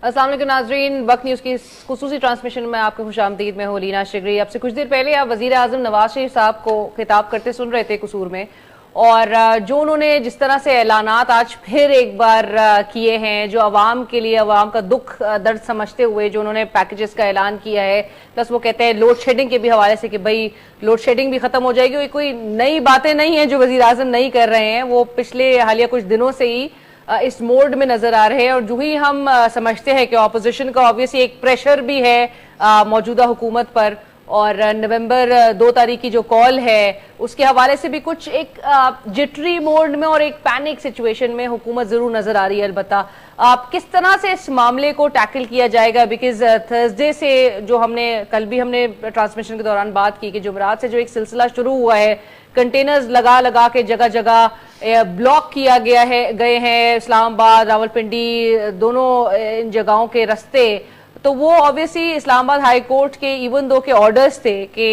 अस्सलाम वालेकुम नाजरीन, वक्त न्यूज़ की खुसूसी ट्रांसमिशन में आपको खुशामदीद में होलीना शिगरी। अब से कुछ देर पहले आप वजीर आजम नवाज शरीफ साहब को खिताब करते सुन रहे थे कसूर में, और जो उन्होंने जिस तरह से ऐलानात आज फिर एक बार किए हैं, जो अवाम के लिए अवाम का दुख दर्द समझते हुए जो उन्होंने पैकेजेस का ऐलान किया है, प्लस वो कहते हैं लोड शेडिंग के भी हवाले से कि भाई लोड शेडिंग भी खत्म हो जाएगी। कोई नई बातें नहीं है जो वजीर आजम नहीं कर रहे हैं, वो पिछले हालिया कुछ दिनों से ही इस मोड में नजर आ रहे हैं। और जो ही हम समझते हैं कि ऑपोजिशन का ऑब्वियसली एक प्रेशर भी है मौजूदा हुकूमत पर, और नवंबर 2 तारीख की जो कॉल है उसके हवाले से भी कुछ एक जिटरी मोड में और एक पैनिक सिचुएशन में हुकूमत जरूर नजर आ रही है। अलबत्ता किस तरह से इस मामले को टैकल किया जाएगा, बिकॉज थर्सडे से जो कल भी हमने ट्रांसमिशन के दौरान बात की कि जुमेरात से जो एक सिलसिला शुरू हुआ है, कंटेनर्स लगा लगा के जगह जगह ब्लॉक किया गए हैं इस्लामाबाद रावलपिंडी दोनों इन जगहों के रास्ते। तो वो ऑब्वियसली इस्लामाबाद हाई कोर्ट के इवन दो के ऑर्डर्स थे कि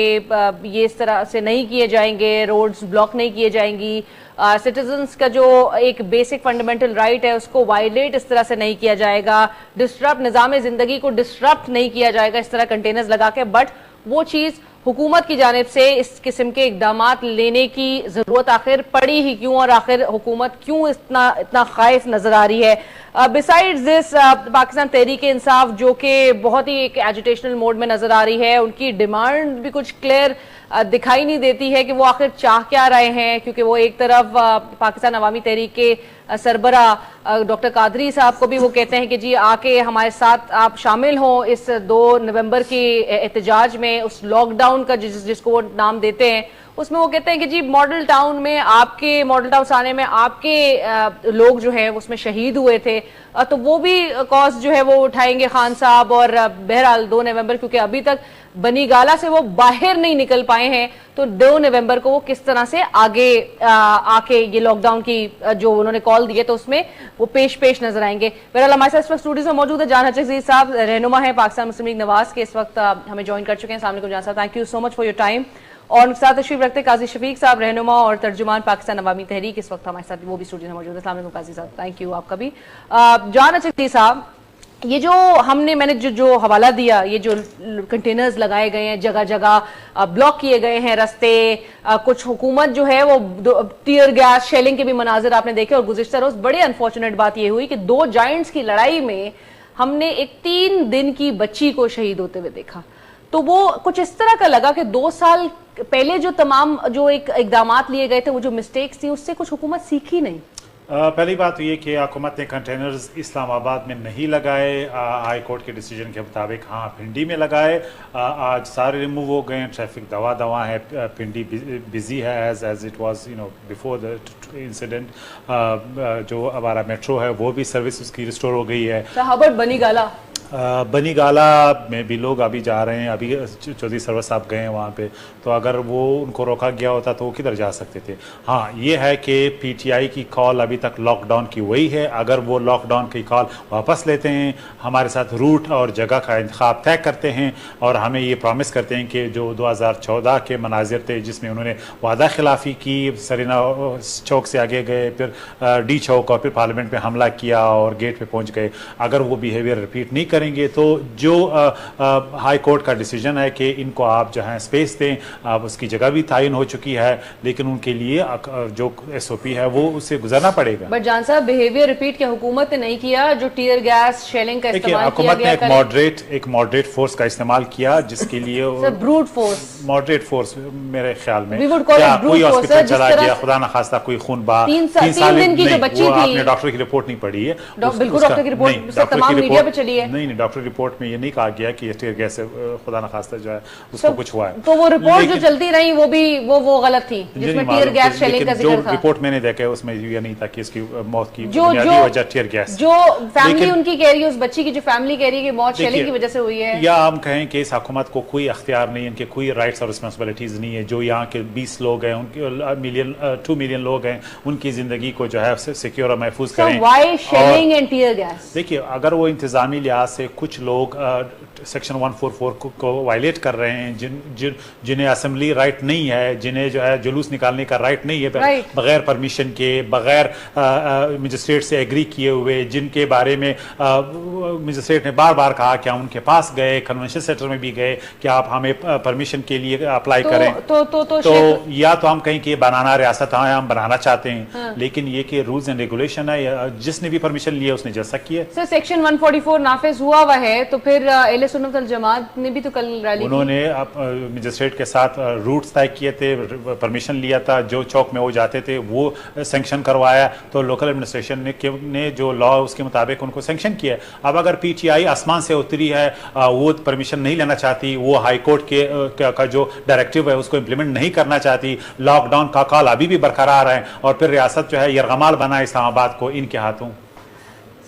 ये इस तरह से नहीं किए जाएंगे, रोड्स ब्लॉक नहीं किए जाएंगी, सिटीजन्स का जो एक बेसिक फंडामेंटल राइट है उसको वायलेट इस तरह से नहीं किया जाएगा, डिस्टर्ब निज़ाम जिंदगी को डिस्टर्ब नहीं किया जाएगा इस तरह कंटेनर्स लगा के। बट वो चीज हुकूमत की जानिब से इस किस्म के इकदाम लेने की जरूरत आखिर पड़ी ही क्यों, और आखिर हुकूमत क्यों इतना खाइफ नजर आ रही है। बिसाइड्स दिस पाकिस्तान तहरीक इंसाफ जो कि बहुत ही एक एजुटेशनल मोड में नजर आ रही है, उनकी डिमांड भी कुछ क्लियर दिखाई नहीं देती है कि वो आखिर चाह क्या रहे हैं, क्योंकि वो एक तरफ पाकिस्तान अवामी तहरीक के सरबरा डॉक्टर कादरी साहब को भी वो कहते हैं कि जी आके हमारे साथ आप शामिल हों इस 2 नवंबर की एहतजाज में, उस लॉकडाउन का जिसको वो नाम देते हैं उसमें वो कहते हैं कि जी मॉडल टाउन में आपके मॉडल टाउन साने में आपके लोग जो है उसमें शहीद हुए थे, तो वो भी कॉस्ट जो है वो उठाएंगे खान साहब। और बहरहाल 2 नवंबर क्योंकि अभी तक बनीगाला से वो बाहर नहीं निकल पाए हैं, तो 2 नवंबर को वो किस तरह से आगे आके ये लॉकडाउन की जो उन्होंने कॉल दी है तो उसमें वो पेश नजर आएंगे। बहरहाल हमारे साथ इस वक्त स्टूडियो में मौजूद है जान अजीज साहब, रहनुमा है पाकिस्तान मुस्लिम लीग नवाज के, इस वक्त हमें ज्वाइन कर चुके हैं। अस्सलाम वालेकुम जान साहब, thank you so much for your time. और उनके साथ तशरीफ रखते काजी शफीक साहब, रहनुमा और तर्जुमान पाकिस्तान अवामी तहरीक, इस वक्त हमारे साथ वो भी स्टूडियो में मौजूद है। अस्सलाम वालेकुम काजी साहब, थैंक यू आपका भी। जान अजीज साहब, ये जो मैंने जो हवाला दिया, ये जो कंटेनर्स लगाए गए हैं जगह जगह ब्लॉक किए गए हैं रास्ते, कुछ हुकूमत जो है वो टीयर गैस शेलिंग के भी मनाजिर आपने देखे, और गुज़िश्ता रोज बड़ी अनफॉर्चुनेट बात ये हुई कि 2 जायंट्स की लड़ाई में हमने एक 3 दिन की बच्ची को शहीद होते हुए देखा। तो वो कुछ इस तरह का लगा कि 2 साल पहले जो तमाम जो एक इकदामात लिए गए थे, वो जो मिस्टेक्स थी उससे कुछ हुकूमत सीखी नहीं। पहली बात तो ये कि हुकूमत ने कंटेनर्स इस्लामाबाद में नहीं लगाए, हाई कोर्ट के डिसीजन के मुताबिक हाँ पिंडी में लगाए। आज सारे रिमूव हो गए हैं, ट्रैफिक दवा है, पिंडी बिजी है as it was before the incident. जो हमारा मेट्रो है वो भी सर्विस उसकी रिस्टोर हो गई है। बनीगाला में भी लोग अभी जा रहे हैं, अभी चौधरी सरवर साहब गए हैं वहाँ पे, तो अगर वो उनको रोका गया होता तो वो किधर जा सकते थे। हाँ ये है कि पीटीआई की कॉल अभी तक लॉकडाउन की वही है, अगर वो लॉकडाउन की कॉल वापस लेते हैं, हमारे साथ रूट और जगह का इंतखाब तय करते हैं और हमें ये प्रॉमिस करते हैं कि जो 2014 के मनाजिर थे जिसमें उन्होंने वादा खिलाफी की, सरीना चौक से आगे गए, फिर डी चौक और फिर पार्लियामेंट में हमला किया और गेट पे पहुँच गए, अगर वो बिहेवियर रिपीट नहीं करेंगे तो जो हाई कोर्ट का डिसीजन है कि इनको आप जो है स्पेस दें, आप उसकी जगह भी तयन हो चुकी है, लेकिन उनके लिए जो एसओपी है वो उससे गुजरना पड़ेगा। बट जान साहब बिहेवियर रिपीट क्या हुकूमत ने नहीं किया, जो टीयर गैस शेलिंग का इस्तेमाल किया गया, एक मॉडरेट फोर्स का इस्तेमाल किया जिसके लिए ब्रूट फोर्स, मॉडरेट फोर्स मेरे ख्याल में कोई हॉस्पिटल चला गया, खुदा न खास्ता कोई खून बहा, 3 दिन की जो बच्ची थी, आपने डॉक्टर की रिपोर्ट नहीं पढ़ी है, बिल्कुल डॉक्टर की रिपोर्ट तमाम मीडिया पे चली है। नहीं डॉक्टर रिपोर्ट में ये नहीं कहा गया कि टीयर गैस से खुदा न खास्ता जो है उसको कुछ हुआ है, तो वो रिपोर्ट जो चलती रही वो भी वो गलत थी जिसमें टीयर गैस शेलिंग का जिक्र था। जो रिपोर्ट मैंने देखा है उसमें ये नहीं था कि इसकी मौत की बुनियादी वजह टीयर गैस, जो फैमिली उनकी कह रही है, उस बच्ची की जो फैमिली कह रही है कि मौत शेलिंग की वजह से हुई है, या हम कहें कि इस हुकूमत को कोई अख्तियार नहीं, इनके कोई राइट्स और रिस्पांसिबिलिटीज नहीं है। जो यहाँ के 20 लोग हैं, उनके 2 मिलियन लोग हैं, उनकी जिंदगी को जो है सिक्योर और महफूज करें। Why shelling and tear gas? देखिए अगर वो इंतजामी लिहाज से कुछ लोग सेक्शन 144 को वायलेट कर रहे हैं, जिन्हें असेंबली राइट नहीं है, जिन्हें जो है जुलूस निकालने का राइट नहीं है, बगैर परमिशन के, बगैर मजिस्ट्रेट से एग्री किए हुए, जिनके बारे में मजिस्ट्रेट ने बार बार कहा कि हम उनके पास गए, कन्वेंशन सेंटर में भी गए कि आप हमें परमिशन के लिए अप्लाई करें। तो या तो हम कहीं कि बनाना रियासत हम बनाना चाहते हैं, हाँ। लेकिन ये कि रूल्स एंड रेगुलेशन है, जिसने भी परमिशन लिया उसने जैसा किया। सर सेक्शन 144 नाफिज हुआ है, तो फिर अहले सुन्नत वल जमात ने भी तो कल रैली, उन्होंने मजिस्ट्रेट के साथ रूट्स तय किए थे, परमिशन लिया था, जो चौक में वो जाते थे वो सैंक्शन करवाया, तो लोकल एडमिनिस्ट्रेशन ने जो लॉ उसके मुताबिक उनको सैंक्शन किया। अब अगर पीटीआई आसमान से उतरी है, वो परमिशन नहीं लेना चाहती, वो हाई कोर्ट का जो डायरेक्टिव है उसको इंप्लीमेंट नहीं करना चाहती, लॉकडाउन का कॉल अभी भी बरकरार है, और फिर रियासत जो है यरगमाल बना इस्लामाबाद को इनके हाथों।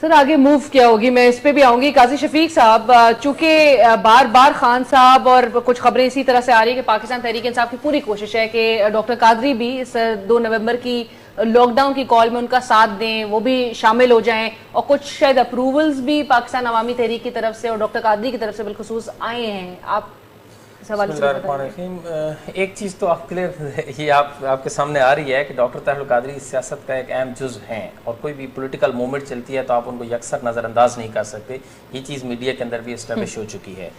सर आगे मूव क्या होगी, मैं इस पे भी आऊंगी। काजी शफीक साहब, चूंकि बार बार खान साहब और कुछ खबरें इसी तरह से आ रही है कि पाकिस्तान तहरीक इंसाफ की पूरी कोशिश है कि डॉक्टर कादरी भी इस 2 नवंबर की लॉकडाउन की कॉल में उनका साथ दें, वो भी शामिल हो जाएं, और कुछ शायद अप्रूवल्स भी पाकिस्तान अवामी तहरीक की तरफ से और डॉक्टर कादरी की तरफ से बिलखुसूस आए हैं। आप एक चीज़ तो आप क्लियर ये आपके सामने आ रही है कि डॉक्टर ताहिर कादरी सियासत का एक अहम जुज़ हैं, और कोई भी पॉलिटिकल मूवमेंट चलती है तो आप उनको यकसर नज़रअंदाज नहीं कर सकते। ये चीज़ मीडिया के अंदर भी एस्टेब्लिश हो चुकी है।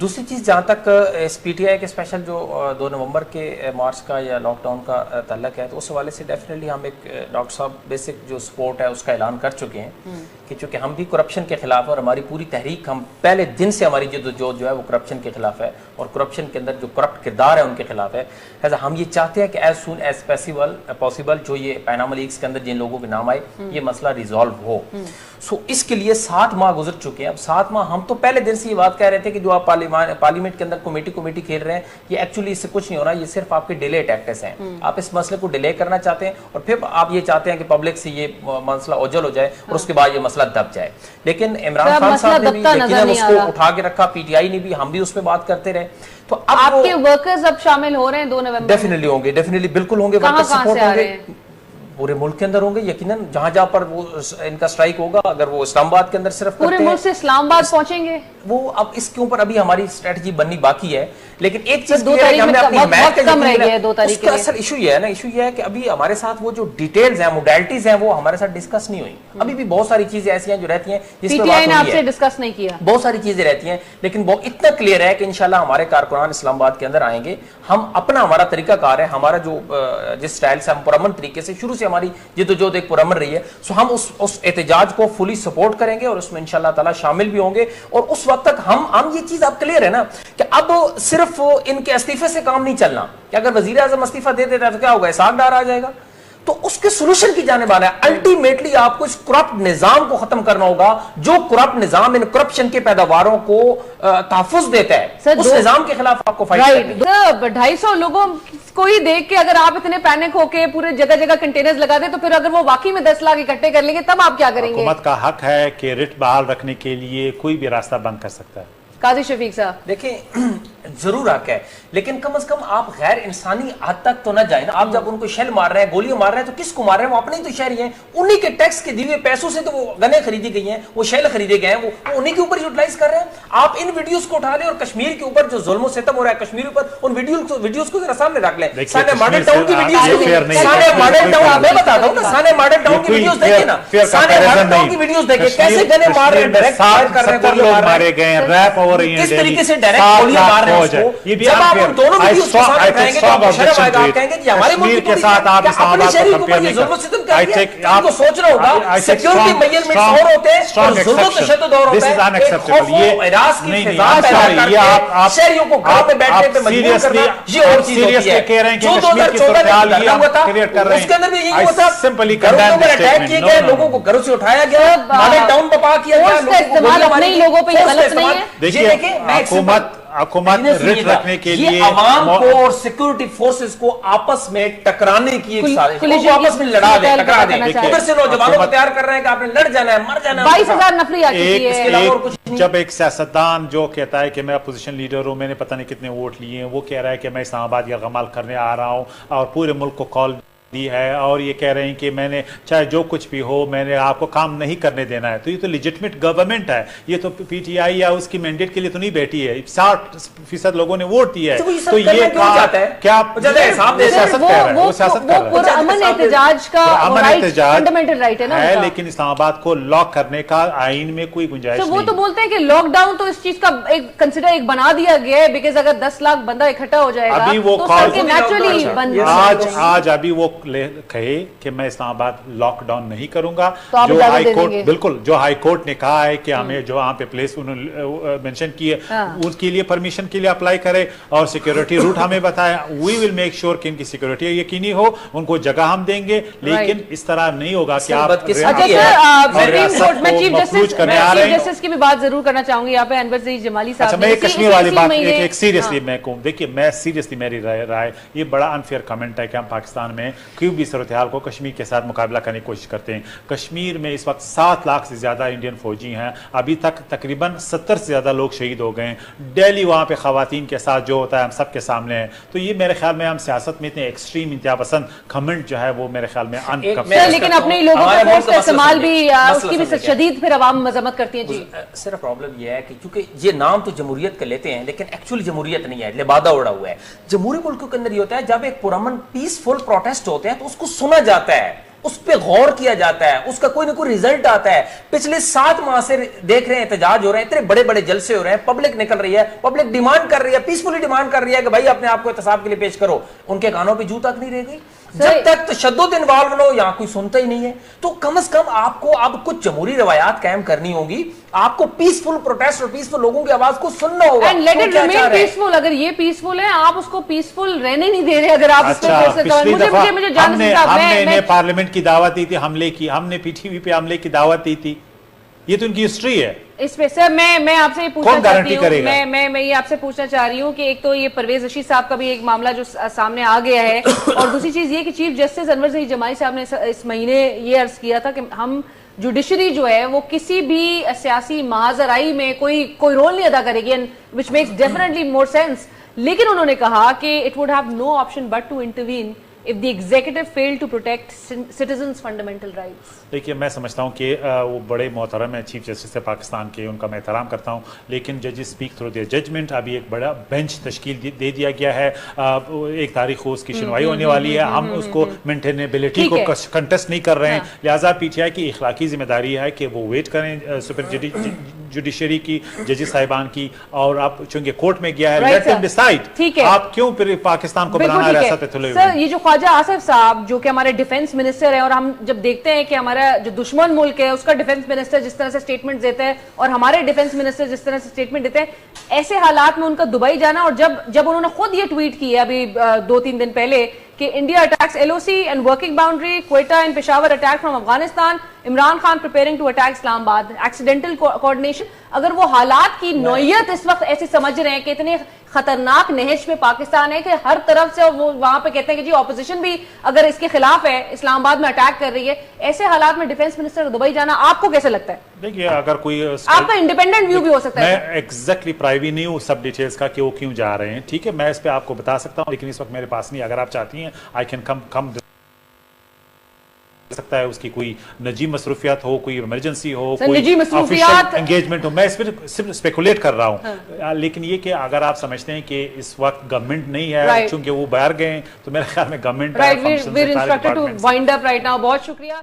दूसरी चीज़, जहाँ तक इस पीटीआई के स्पेशल जो 2 नवंबर के मार्च का या लॉकडाउन का तल्लक है, तो उस हवाले से डेफिनेटली हम एक डॉक्टर साहब बेसिक जो सपोर्ट है उसका ऐलान कर चुके हैं कि चूँकि हम भी करप्शन के खिलाफ है और हमारी पूरी तहरीक, हम पहले दिन से हमारी जो है वो करप्शन के खिलाफ है, और करप्शन के अंदर जो करप्ट किरदार है उनके खिलाफ है। लिहाजा हम ये चाहते हैं कि एज सून एज पॉसिबल जो ये पैनामा लीग्स के अंदर जिन लोगों के नाम आए ये मसला रिजॉल्व हो। सो इसके लिए 7 माह गुजर चुके हैं। अब 7 माह हम तो पहले दिन से ये बात कह रहे थे कि जो आप पार्लियामेंट के अंदर कमेटी खेल रहे हैं, ये एक्चुअली इससे कुछ नहीं हो रहा, ये सिर्फ आपके डिले टैक्टिक्स हैं। आप इस मसले को डिले करना चाहते हैं और फिर आप ये चाहते हैं कि पब्लिक से ये मसला ओझल हो जाए और उसके बाद ये मसला दब जाए। लेकिन इमरान खान साहब ने भी यकीनन उसको उठा के रखा, पीटीआई ने भी, हम भी उस पर बात करते रहे। तो अब आपके वर्कर्स अब शामिल हो रहे हैं 2 नवंबर? डेफिनेटली होंगे, डेफिनेटली बिल्कुल होंगे। वर्कर्स सपोर्ट होंगे, पूरे मुल्क के अंदर होंगे यकीनन, जहां जहां पर वो इनका स्ट्राइक होगा। अगर वो इस्लामाबाद के अंदर सिर्फ पूरे मुल्क से इस्लामाबाद पहुंचेंगे, वो अब इसके ऊपर अभी हमारी स्ट्रेटजी बननी बाकी है। लेकिन एक चीज हमने अपनी हिमायत असल इशू ये है ना, इशू ये है कि अभी हमारे साथ वो जो डिटेल्स हैं, मोडालिटीज हैं, वो हमारे साथ डिस्कस नहीं हुई। अभी भी बहुत सारी चीजें ऐसी हैं जो रहती हैं जिसमें आपसे डिस्कस नहीं किया, बहुत सारी चीजें रहती हैं, लेकिन वो इतना क्लियर है कि इंशाल्लाह हमारे कारकुनान इस्लामाबाद के अंदर आएंगे। हम अपना, हमारा तरीकाकार है, हमारा जो जिस स्टाइल से हम पुरअमन तरीके से शुरू से हमारी जिद्दोजहद एक पुरअमन रही है, सो हम उस एहतजाज को फुली सपोर्ट करेंगे और उसमें इंशाल्लाह ताला शामिल भी होंगे। और उस वक्त तक हम ये चीज अब क्लियर है ना कि अब सिर्फ इनके इस्तीफे से काम नहीं चलना, कि अगर वजीर आजम इस्तीफा दे देता है तो क्या होगा, इसाक डार आ जाएगा। तो उसके सोल्यूशन की जाने वाला है। अल्टीमेटली आपको इस करप्ट निजाम को खत्म करना होगा, जो करप्ट निजाम इन करप्शन के पैदावारों को तहफ्फुज देता है, उस निजाम के खिलाफ आपको फाइट करनी है। 250 लोगों को ही देख के अगर आप इतने पैनिक होके पूरे जगह जगह कंटेनर्स लगा दे, तो फिर अगर वो वाकई में 10 लाख इकट्ठे कर लेंगे तब आप क्या करेंगे? हुकूमत का हक है कि रिट बहाल रखने के लिए कोई भी रास्ता बंद कर सकता है। काजी शफीक साहब, देखिए जरूर हक है, लेकिन कम से कम आप गैर इंसानी हद तक तो ना जाए ना। आप जब उनको शेल मार रहे हैं, गोलियां मार रहे हैं, तो किसको मार रहे हैं? वो अपने ही तो शहरी हैं, उन्हीं के टैक्स के दिए पैसों से तो वो गने खरीदी गई हैं, वो शेल खरीदे गए हैं, वो उन्हीं के ऊपर यूटिलाइज कर रहे हैं। आप इन वीडियोस को उठा लें और कश्मीर के ऊपर जो जुल्म सितम हो रहा है कश्मीर ऊपर, उन वीडियोस को जरा सामने रख लें। साने मॉडल टाउन की वीडियोस, साने मॉडल टाउन, मैं बताता हूं ना, साने मॉडल टाउन की वीडियोस देखिए ना, साने मॉडल टाउन की वीडियोस देखिए, कैसे गने मार रहे हैं, डायरेक्ट फायर कर रहे हैं, गोली मारे गए हैं, रैप हो रही है, किस तरीके से डायरेक्ट गोलियां मार रहे हैं उसको। जब आप उन दोनों वीडियोस को सामने रखेंगे तो आपको शर्म आएगा, आप कहेंगे कि हमारे मुल्क के साथ आप अपने शहरी को ये जुल्म सितम कर रहे हैं। आपको सोचना होगा, सिक्योरिटी मेजरमेंट्स और होते हैं और जुल्म तशद्दुद और होता है। ये इराक की फिजा पैदा करके शहरियों को घर में बैठने पे मजबूर करना, ये और चीज होती है। कह रहे हैं कि कश्मीर की सूरत-ए-हाल ये हम क्रिएट कर रहे हैं, उसके अंदर भी यही हुआ था, सिंपली घरों पर अटैक किए गए, लोगों को घरों से उठाया गया, मॉडल टाउन बपा किया गया, लोगों को गलत नहीं है। देखिए हुकूमत रिट रखने के लिए अवाम को और सिक्योरिटी फोर्सेस को आपस में टकराने की एक साजिश, उनको आपस में लड़ा दे, टकरा दे। उधर से नौजवानों को तैयार कर रहे हैं कि आपने लड़ जाना है, मर जाना है। 22,000 नफरी आ चुकी है। इसके अलावा और कुछ नहीं। जब एक सियासतदान जो कहता है कि मैं अपोजिशन लीडर हूं, मैंने पता नहीं कितने वोट लिए हैं, वो कह रहा है कि मैं इस्लामाबाद यरगमाल करने आ रहा हूं और पूरे मुल्क को कॉल दी है और ये कह रहे हैं कि मैंने चाहे जो कुछ भी हो मैंने आपको काम नहीं करने देना है, तो ये तो लेजिटिमेट गवर्नमेंट है, ये तो पीटीआई या उसकी मैंडेट के लिए तो नहीं बैठी है। 60% लोगों ने वोट दिया है, तो ये क्या अमन एहतजाज का फंडामेंटल राइट है ना, लेकिन इस्लामाबाद को लॉक करने का आईन में कोई गुंजाइश नहीं। वो तो बोलते हैं कि लॉकडाउन तो इस चीज का एक कंसिडर एक बना दिया गया है, बिकॉज अगर 10 लाख बंदा इकट्ठा हो जाएगा अभी वो तो नेचुरली बंद आज अभी वो कहे कि मैं इस्लामाबाद लॉकडाउन नहीं करूंगा, तो जो हाई कोर्ट बिल्कुल जो हाई कोर्ट ने कहा है कि हमें जो वहां पे प्लेस उन्होंने मेंशन की है उसके लिए परमिशन के लिए अप्लाई करे और सिक्योरिटी रूट हमें बताया, वी विल मेक श्योर कि इनकी सिक्योरिटी यकीनी हो, उनको जगह हम देंगे, लेकिन इस तरह नहीं होगा कि आप चीफ जस्टिस की भी बात जरूर करना चाहूंगी यहाँ पे अनवर ज़हीर जमाली साहब। अच्छा, मैं कश्मीर वाली बात एक सीरियसली मैं कहूँ, देखिए मैं सीरियसली मेरी राय ये बड़ा अनफेयर कमेंट है कि हम पाकिस्तान में कोई भी सूरत हाल को कश्मीर के साथ मुकाबला करने की कोशिश करते हैं। कश्मीर में इस वक्त 7 लाख से ज्यादा इंडियन फौजी हैं, अभी तक तकरीबन 70 से ज्यादा लोग शहीद हो गए हैं। दिल्ली वहां पे खवातीन के साथ जो होता है हम सबके सामने है, तो ये मेरे ख्याल में हम सियासत में इतने एक्सट्रीम इंतहा पसंद कमेंट जो है वो मेरे ख्याल में लेकिन अपने लोगों का फोर्स का इस्तेमाल भी उसकी भी शदीद फिर अवाम मजम्मत करती है। जी सिर्फ प्रॉब्लम यह है कि क्योंकि ये नाम तो जमहूरियत के लेते हैं लेकिन एक्चुअली जमहूरियत नहीं है, लिबादा उड़ा हुआ है। जमहूरी मुल्कों के अंदर ये होता है जब एक पुरअमन पीसफुल प्रोटेस्ट होते हैं तो उसको सुना जाता है, उस पर गौर किया जाता है, उसका कोई ना कोई रिजल्ट आता है। पिछले 7 माह से देख रहे हैं एहतजाज हो रहे हैं, इतने बड़े बड़े जलसे हो रहे हैं, पब्लिक निकल रही है, पब्लिक डिमांड कर रही है, पीसफुली डिमांड कर रही है कि भाई अपने आप को एहतसाब के लिए पेश करो। उनके कानों पे जू तक नहीं रह गई। जब तक तशद्दुद इन्वॉल्व न हो यहाँ कोई सुनता ही नहीं है। तो कम से कम आपको अब कुछ जमहूरी रवायात कायम करनी होगी, आपको पीसफुल प्रोटेस्ट और पीसफुल लोगों की आवाज को सुनना होगा। And let it remain peaceful. अगर ये पीसफुल है आप उसको पीसफुल रहने नहीं दे रहे। अगर आप हमने पार्लियामेंट की दावत दी थी हमले की, हमने पीटीवी पे हमले की दावत दी थी, ये तो उनकी हिस्ट्री है। इस पे सर मैं आपसे ये पूछना चाहती हूँ, मैं ये आपसे पूछना चाह रही हूँ कि एक तो ये परवेज रशीद साहब का भी एक मामला जो सामने आ गया है और दूसरी चीज ये कि चीफ जस्टिस अनवर ज़हीर जमाली साहब ने इस महीने ये अर्ज किया था कि हम जुडिशरी जो है वो किसी भी सियासी महाजराई में कोई रोल नहीं अदा करेगी, and which makes definitely more sense. लेकिन उन्होंने कहा कि it would have no option but to intervene if the executive failed to protect citizens' fundamental rights। देखिए मैं समझता हूँ कि वो बड़े मोहतरम है चीफ जस्टिस है पाकिस्तान के, उनका मैं एहतराम करता हूँ, लेकिन जजेस स्पीक थ्रू देयर जजमेंट। अभी एक बड़ा बेंच तश्कील दे दिया गया है, 1 तारीख को उसकी सुनवाई होने वाली है। हम उसको मेंटेनेबिलिटी को कंटेस्ट नहीं कर रहे हैं, लिहाजा पीटीआई की इखलाकी जिम्मेदारी है कि वो वेट करें सुपर जुडिशरी की, जजेस साहिबान की, और आप चूंकि कोर्ट में गया है, लेट देम डिसाइड। आप क्यों फिर पाकिस्तान को बनाना रियासत पे तुले हुए? ये जो ख्वाजा आसिफ साहब जो कि हमारे डिफेंस मिनिस्टर हैं, और हम जब देखते हैं कि हमारा जो दुश्मन मुल्क है उसका डिफेंस मिनिस्टर जिस तरह से स्टेटमेंट देता है और हमारे डिफेंस मिनिस्टर जिस तरह से स्टेटमेंट देते हैं, ऐसे हालात में उनका दुबई जाना, और जब उन्होंने खुद ये ट्वीट किया अभी 2-3 दिन पहले कि India attacks LOC and working boundary, Quetta and Peshawar attack from Afghanistan, Imran Khan preparing to attack Islamabad, accidental coordination. अगर वो हालात की नौयत इस वक्त ऐसे समझ रहे हैं कि इतने खतरनाक नहज में पाकिस्तान है कि हर तरफ से वो वहां पे कहते हैं कि जी ऑपोजिशन भी अगर इसके खिलाफ है, इस्लामाबाद में अटैक कर रही है, ऐसे हालात में डिफेंस मिनिस्टर दुबई जाना आपको कैसे लगता है? देखिए अगर कोई आपका इंडिपेंडेंट व्यू भी हो सकता है। मैं एग्जैक्टली प्राइवेट नहीं हूँ सब डिटेल्स का कि वो क्यों जा रहे हैं, ठीक है, मैं इस पे आपको बता सकता हूँ, लेकिन इस वक्त मेरे पास नहीं। अगर आप चाहती हैं आई कैन कम सकता है, उसकी कोई निजी मसरूफियात हो, कोई इमरजेंसी हो, कोई ऑफिशियल एंगेजमेंट हो, मैं इस पर सिर्फ स्पेकुलेट कर रहा हूँ। लेकिन ये कि अगर आप समझते हैं कि इस वक्त गवर्नमेंट नहीं है चूंकि वो बाहर गए, तो मेरे ख्याल में गवर्नमेंट बहुत शुक्रिया।